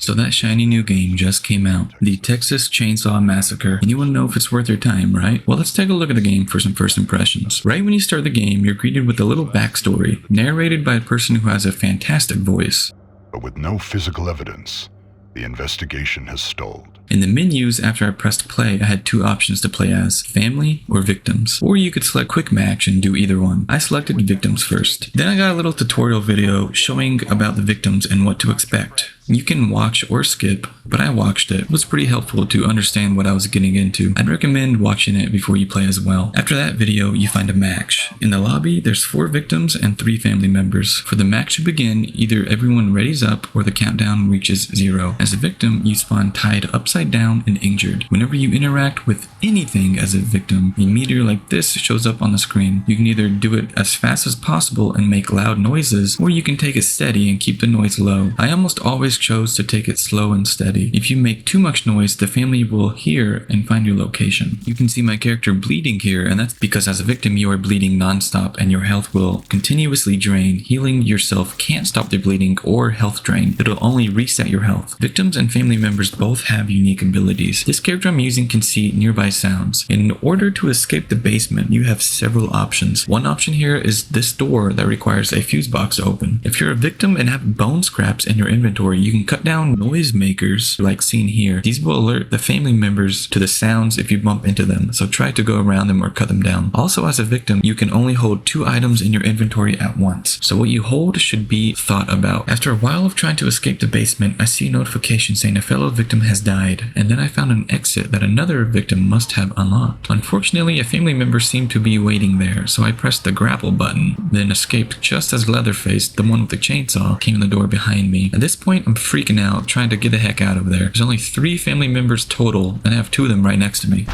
So that shiny new game just came out, the Texas Chainsaw Massacre, and you want to know if it's worth your time, right? Well, let's take a look at the game for some first impressions. Right when you start the game, you're greeted with a little backstory, narrated by a person who has a fantastic voice. But with no physical evidence, the investigation has stalled. In the menus, after I pressed play, I had two options to play as, family or victims. Or you could select quick match and do either one. I selected victims first. Then I got a little tutorial video showing about the victims and what to expect. You can watch or skip, but I watched it. It was pretty helpful to understand what I was getting into. I'd recommend watching it before you play as well. After that video, you find a match. In the lobby, there's 4 victims and 3 family members. For the match to begin, either everyone readies up or the countdown reaches 0. As a victim, you spawn tied upside down and injured. Whenever you interact with anything as a victim, a meteor like this shows up on the screen. You can either do it as fast as possible and make loud noises, or you can take it steady and keep the noise low. I almost always chose to take it slow and steady. If you make too much noise, the family will hear and find your location. You can see my character bleeding here, and that's because as a victim you are bleeding non-stop and your health will continuously drain. Healing yourself can't stop the bleeding or health drain. It'll only reset your health. Victims and family members both have unique abilities. This character I'm using can see nearby sounds. In order to escape the basement, you have several options. One option here is this door that requires a fuse box to open. If you're a victim and have bone scraps in your inventory, you can cut down noisemakers like seen here. These will alert the family members to the sounds if you bump into them, so try to go around them or cut them down. Also, as a victim, you can only hold 2 items in your inventory at once, so what you hold should be thought about. After a while of trying to escape the basement, I see a notification saying a fellow victim has died, and then I found an exit that another victim must have unlocked. Unfortunately, a family member seemed to be waiting there, so I pressed the grapple button, then escaped just as Leatherface, the one with the chainsaw, came in the door behind me. At this point, I'm freaking out, trying to get the heck out of there. There's only 3 family members total, and I have 2 of them right next to me.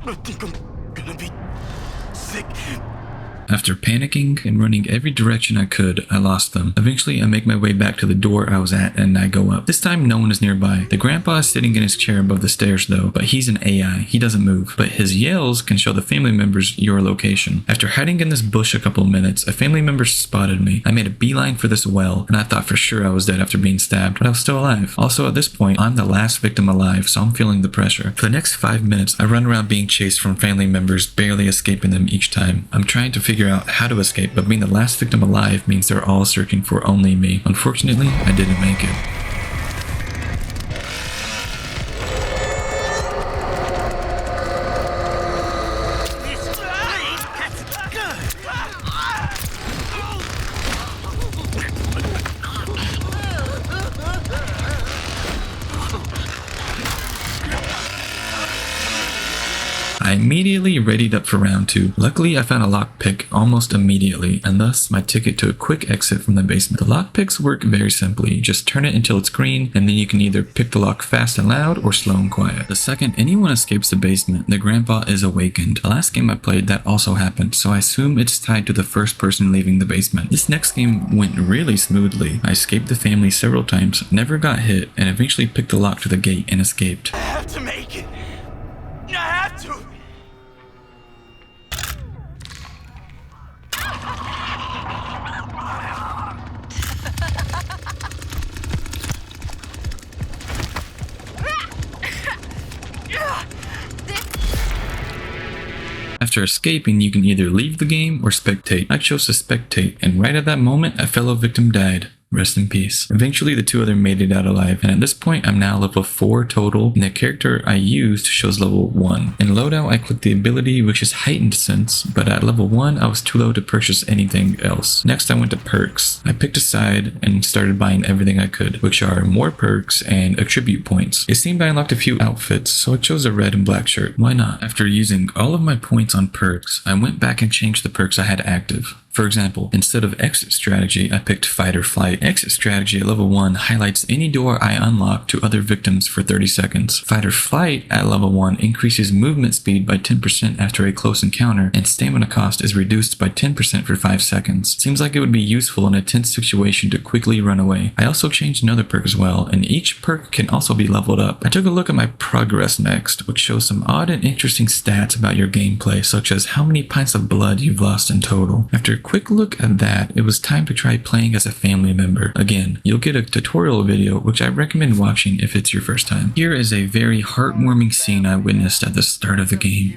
I think I'm gonna be sick. After panicking and running every direction I could, I lost them. Eventually, I make my way back to the door I was at and I go up. This time, no one is nearby. The grandpa is sitting in his chair above the stairs though, but he's an AI. He doesn't move, but his yells can show the family members your location. After hiding in this bush a couple of minutes, a family member spotted me. I made a beeline for this well, and I thought for sure I was dead after being stabbed, but I was still alive. Also, at this point, I'm the last victim alive, so I'm feeling the pressure. For the next 5 minutes, I run around being chased from family members, barely escaping them each time. I'm trying to figure out how to escape, but being the last victim alive means they're all searching for only me. Unfortunately, I didn't make it. I immediately readied up for round 2. Luckily, I found a lockpick almost immediately, and thus my ticket to a quick exit from the basement. The lockpicks work very simply. Just turn it until it's green, and then you can either pick the lock fast and loud or slow and quiet. The second anyone escapes the basement, the grandpa is awakened. The last game I played, that also happened, so I assume it's tied to the first person leaving the basement. This next game went really smoothly. I escaped the family several times, never got hit, and eventually picked the lock to the gate and escaped. I have to make it. I have to. After escaping, you can either leave the game or spectate. I chose to spectate, and right at that moment, a fellow victim died. Rest in peace. Eventually, the 2 others made it out alive, and at this point, I'm now level 4 total, and the character I used shows level 1. In loadout, I clicked the ability, which is heightened sense, but at level 1, I was too low to purchase anything else. Next, I went to perks. I picked a side and started buying everything I could, which are more perks and attribute points. It seemed I unlocked a few outfits, so I chose a red and black shirt. Why not? After using all of my points on perks, I went back and changed the perks I had active. For example, instead of exit strategy, I picked fight or flight. Exit strategy at level 1 highlights any door I unlock to other victims for 30 seconds. Fight or flight at level 1 increases movement speed by 10% after a close encounter, and stamina cost is reduced by 10% for 5 seconds. Seems like it would be useful in a tense situation to quickly run away. I also changed another perk as well, and each perk can also be leveled up. I took a look at my progress next, which shows some odd and interesting stats about your gameplay, such as how many pints of blood you've lost in total. After a quick look at that, it was time to try playing as a family member. Again, you'll get a tutorial video, which I recommend watching if it's your first time. Here is a very heartwarming scene I witnessed at the start of the game.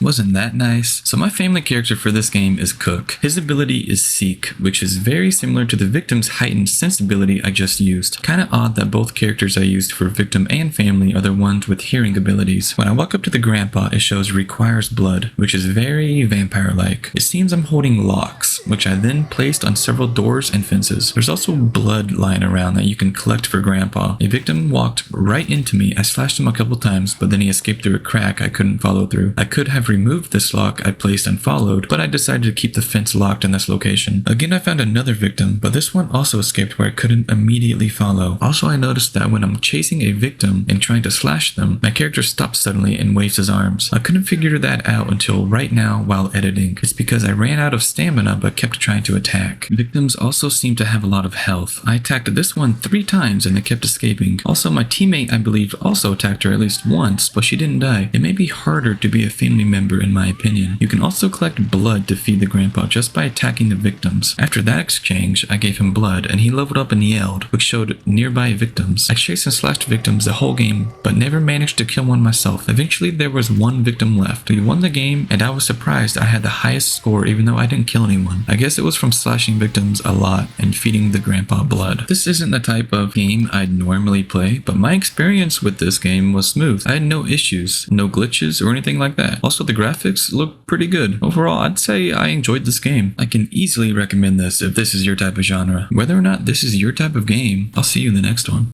Wasn't that nice? So my family character for this game is Cook. His ability is Seek, which is very similar to the victim's heightened sensibility I just used. Kinda odd that both characters I used for victim and family are the ones with hearing abilities. When I walk up to the grandpa, it shows requires blood, which is very vampire-like. It seems I'm holding locks, which I then placed on several doors and fences. There's also blood lying around that you can collect for grandpa. A victim walked right into me. I slashed him a couple times, but then he escaped through a crack I couldn't follow through. I could have removed this lock I placed unfollowed, but I decided to keep the fence locked in this location. Again, I found another victim, but this one also escaped where I couldn't immediately follow. Also, I noticed that when I'm chasing a victim and trying to slash them, my character stops suddenly and waves his arms. I couldn't figure that out until right now while editing. It's because I ran out of stamina but kept trying to attack. Victims also seem to have a lot of health. I attacked this one 3 times and it kept escaping. Also, my teammate, I believe, also attacked her at least once, but she didn't die. It may be harder to be a family member in my opinion. You can also collect blood to feed the grandpa just by attacking the victims. After that exchange, I gave him blood and he leveled up and yelled, which showed nearby victims. I chased and slashed victims the whole game, but never managed to kill one myself. Eventually, there was one victim left. We won the game and I was surprised I had the highest score even though I didn't kill anyone. I guess it was from slashing victims a lot and feeding the grandpa blood. This isn't the type of game I'd normally play, but my experience with this game was smooth. I had no issues, no glitches or anything like that. Also, the graphics look pretty good. Overall, I'd say I enjoyed this game. I can easily recommend this if this is your type of genre. Whether or not this is your type of game, I'll see you in the next one.